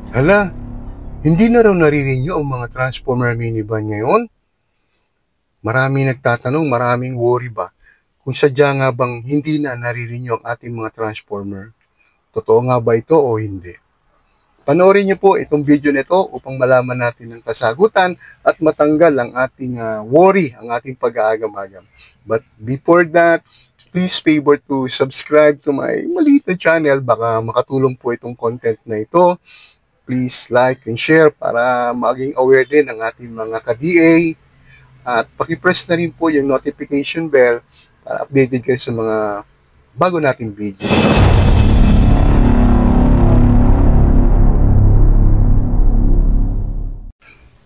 Hala, hindi na raw naririnyo ang mga Transformer minivan ngayon? Maraming nagtatanong, maraming worry ba? Kung sadya nga bang hindi na naririnyo ang ating mga Transformer? Totoo nga ba ito o hindi? Panoorin niyo po itong video nito upang malaman natin ang kasagutan at matanggal ang ating worry, ang ating pag-aagam-agam. But before that, please favor to subscribe to my maliit na channel. Baka makatulong po itong content na ito. Please like and share para maging aware din ang ating mga ka-DA. At pakipress na rin po yung notification bell para updated kayo sa mga bago nating video.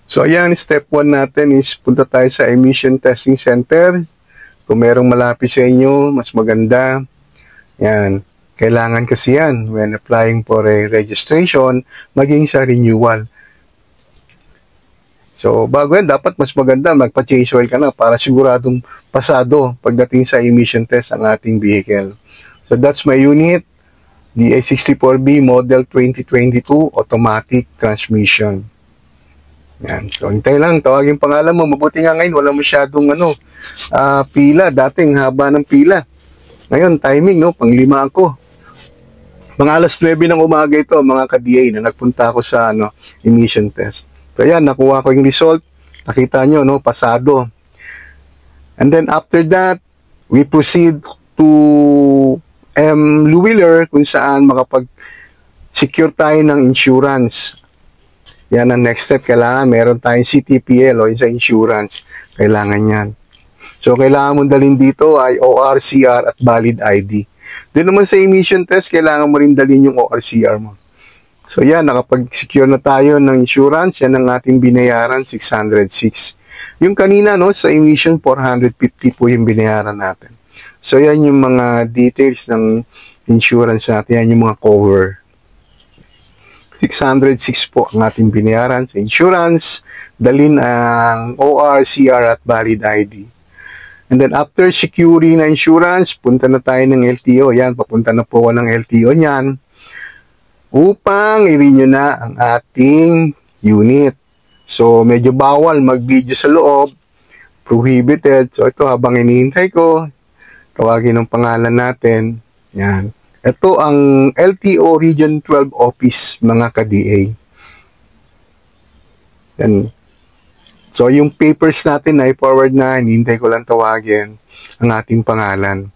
So ayan, step 1 natin is punta tayo sa emission testing center. Kung merong malapit sa inyo, mas maganda. Yan. Kailangan kasi yan when applying for a registration, maging sa renewal. So, bago yan, dapat mas maganda magpa-change oil ka na para siguradong pasado pagdating sa emission test ang ating vehicle. So, that's my unit, DA64B Model 2022 Automatic Transmission. Yan. So, hintay lang. Tawagin pangalan mo. Mabuti nga ngayon, wala masyadong pila. Dating haba ng pila. Ngayon, timing, no? Pang-5 ako. Mga alas 9 ng umaga ito, mga ka-DA na nagpunta ako sa emission test. So, yan, nakuha ko yung result. Nakita nyo, no? Pasado. And then, after that, we proceed to Louisville, kung saan makapag-secure tayo ng insurance. Yan ang next step. Kailangan meron tayong CTPL o sa insurance. Kailangan yan. So, kailangan mong dalhin dito ay ORCR at valid ID. Doon naman sa emission test, kailangan mo rin dalhin yung ORCR mo. So, yan. Nakapag-secure na tayo ng insurance. Yan ang ating binayaran, 606. Yung kanina, no, sa emission, 450 po yung binayaran natin. So, yan yung mga details ng insurance natin. Yan yung mga cover. 606 po ang ating binayaran sa insurance, dalhin ang ORCR at valid ID. And then after securing na insurance, punta na tayo ng LTO. Yan, papunta na po ako ng LTO niyan upang i-renew na ang ating unit. So, medyo bawal mag-video sa loob, prohibited. So, ito habang hinihintay ko, tawagin ng pangalan natin. Yan. Ito ang LTO Region 12 Office, mga ka-DA. Yan. So, yung papers natin ay forward na, hinihintay ko lang tawagin ang ating pangalan.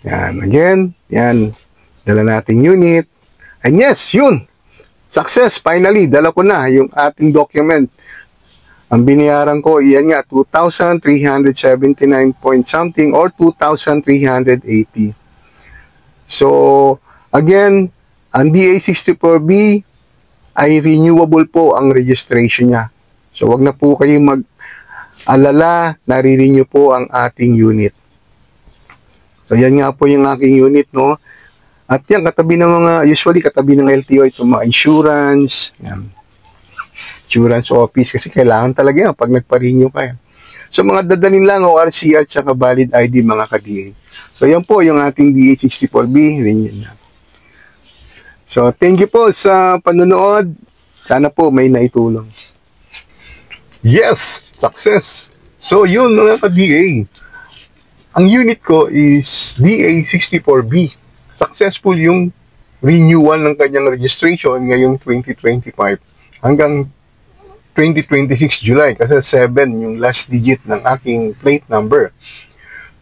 Yan. Again, yan. Dala nating unit. And yes, yun. Success. Finally, dala ko na yung ating document. Ang binayaran ko, iyan nga, 2,379 point something or 2,380. So, again, ang DA64B ay renewable po ang registration niya. So, wag na po kayong mag-alala, nare-renew po ang ating unit. So, yan nga po yung aking unit, no? At yan, katabi ng usually katabi ng LTO, ito mga insurance, yan. Insurance office, kasi kailangan talaga yan pag nagpa-renew ka yan. So, mga dadalhin lang o RCR at valid ID, mga ka-DA. So, yan po yung ating DA64B. Renew na. So, thank you po sa panonood. Sana po may naitulong. Yes! Success! So, yun mga ka-DA. Ang unit ko is DA64B. Successful yung renewal ng kanyang registration ngayong 2025 hanggang 2026 July kasi 7 yung last digit ng aking plate number.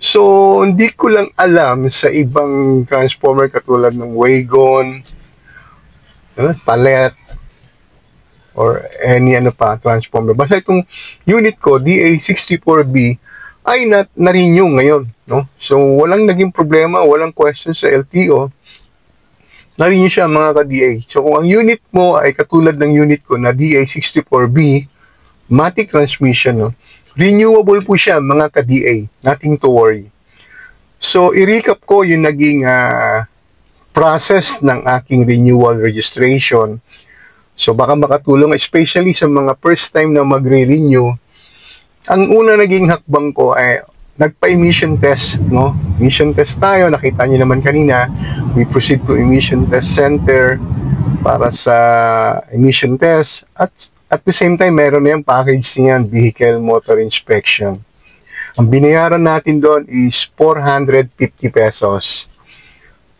So, hindi ko lang alam sa ibang transformer katulad ng Wagon, Palette, or any transformer. Basta itong unit ko, DA64B, ay na-renew ngayon. No? So, walang naging problema, walang question sa LTO. Na-renew siya mga ka-DA. So, kung ang unit mo ay katulad ng unit ko na DA64B, matic transmission, no? Renewable po siya mga ka-DA. Nothing to worry. So, i-recap ko yung naging process ng aking renewal registration. So, baka makatulong, especially sa mga first time na magre-renew. Ang una naging hakbang ko ay nagpa-emission test, no? Emission test tayo, nakita niyo naman kanina. We proceed to emission test center. para sa emission test at the same time meron na yung package niyan, vehicle motor inspection. Ang binayaran natin doon is 450 pesos.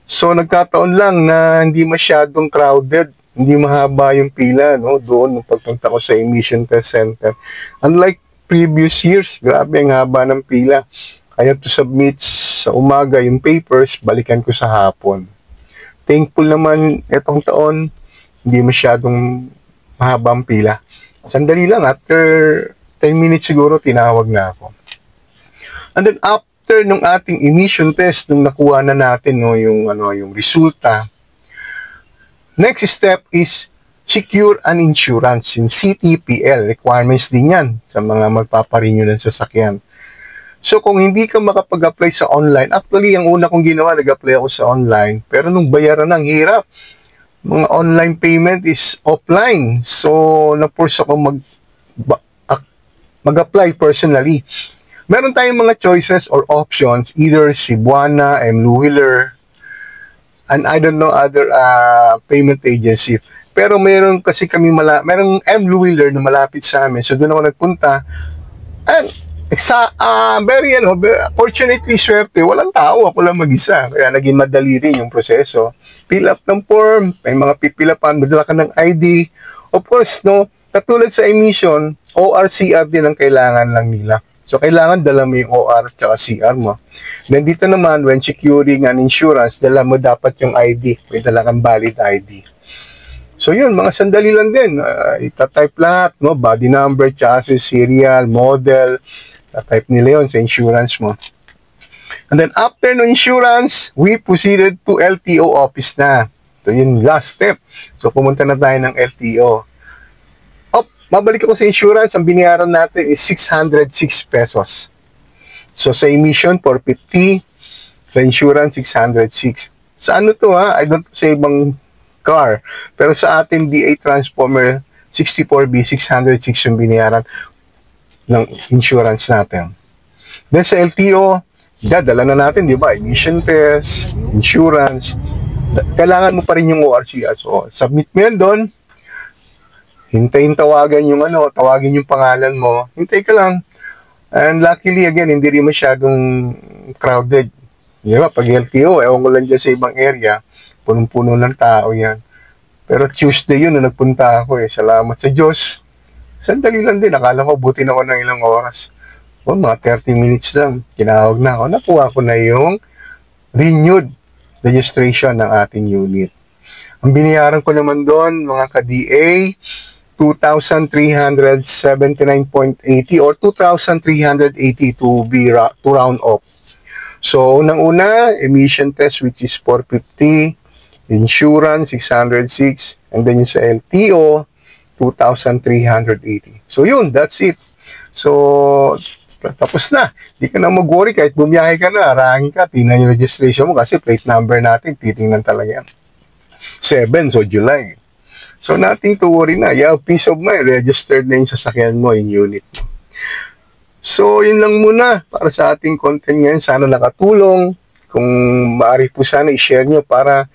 So nagkataon lang na hindi masyadong crowded, hindi mahaba yung pila, no, doon nung pagpunta ko sa emission test center. Unlike previous years, grabe ang haba ng pila. Kaya to submit sa umaga yung papers, balikan ko sa hapon. Thankful naman itong taon, hindi masyadong mahaba ang pila. Sandali lang, after 10 minutes siguro, tinawag na ako. And then after nung ating emission test, nung nakuha na natin no, yung resulta, next step is secure an insurance, yung CTPL. Requirements din yan sa mga magpaparenew ng sasakyan. So, kung hindi ka makapag-apply sa online, actually, ang una kong ginawa, nag-apply ako sa online. Pero nung bayaran ng hirap, mga online payment is offline. So, na-force ako mag-apply personally. Meron tayong mga choices or options, either Cebuana, M. Luwiller, and I don't know other payment agency. Pero meron kasi kami merong M. Luwiller na malapit sa amin. So, doon ako nagpunta. And fortunately, swerte, walang tao, ako lang mag-isa. Kaya naging madali rin yung proseso. Fill up ng form, may mga pipilapan, madala ka ng ID. Of course, no, katulad sa emission, OR-CR din ang kailangan lang nila. So, kailangan dala mo yung OR at CR mo. Then, dito naman, when securing an insurance, dala mo dapat yung ID. May dala kang valid ID. So, yun, mga sandali lang din. Itatype lahat, no? Body number, chassis, serial, model. Itatype nila yun sa insurance mo. And then, after no insurance, we proceeded to LTO office na. Ito yung last step. So, pumunta na tayo ng LTO. Mabalik ako sa insurance, ang binayaran natin is 606 pesos. So, sa emission, 450. Sa insurance, 606. Sa ano to ha? I don't say ibang car. Pero sa atin, DA Transformer 64B, 606 yung binayaran ng insurance natin. Then sa LTO, dadala na natin, di ba? Emission test, insurance. Kailangan mo pa rin yung ORCR. So, submit mo yan doon. Hintayin tawagin yung pangalan mo. Hintay ka lang. And luckily, again, hindi rin masyadong crowded. Di ba? Pag LTO, ewan ko lang dyan sa ibang area, punong-puno ng tao yan. Pero Tuesday yun na nagpunta ako eh. Salamat sa Diyos. Sandali lang din. Akala ko buti na ako ng ilang oras. O, mga 30 minutes lang. Tinawag na ako. Nakuha ko na yung renewed registration ng ating unit. Ang binayaran ko naman doon, mga ka-DA, 2,379.80 or 2,380 to round off. So, unang-una, emission test which is 450, insurance 606, and then yung sa LTO 2,380. So, yun, that's it. So, tapos na. Di ka na mag-worry kahit bumiyahe ka na, arangin ka, tingnan yung registration mo kasi plate number natin, titingnan talaga yan. 7, so July. So, nothing to worry na. You have peace of mind. Registered na yung sasakyan mo, yung unit mo. So, yun lang muna para sa ating content ngayon. Sana nakatulong. Kung maaari po sana i-share nyo para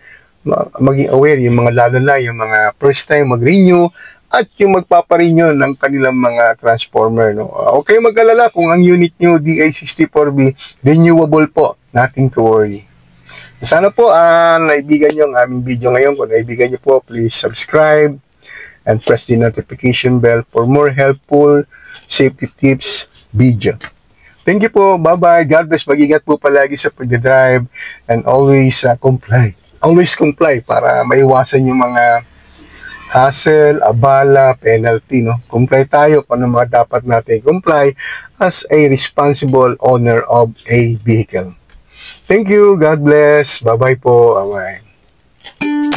maging aware yung mga lalo na, yung mga first time mag-renew at yung magpaparenew ng kanilang mga transformer. No? Okay, mag-alala kung ang unit nyo DA64B, renewable po. Nothing to worry. Sana po naibigan nyo ang aming video ngayon. Kung naibigan nyo po, please subscribe and press the notification bell for more helpful safety tips video. Thank you po. Bye-bye. God bless. Mag-ingat po palagi sa pag-drive and always comply. Always comply para maiwasan yung mga hassle, abala, penalty. No? Comply tayo kung ano mga dapat natin comply as a responsible owner of a vehicle. Thank you. God bless. Bye-bye po. Bye-bye.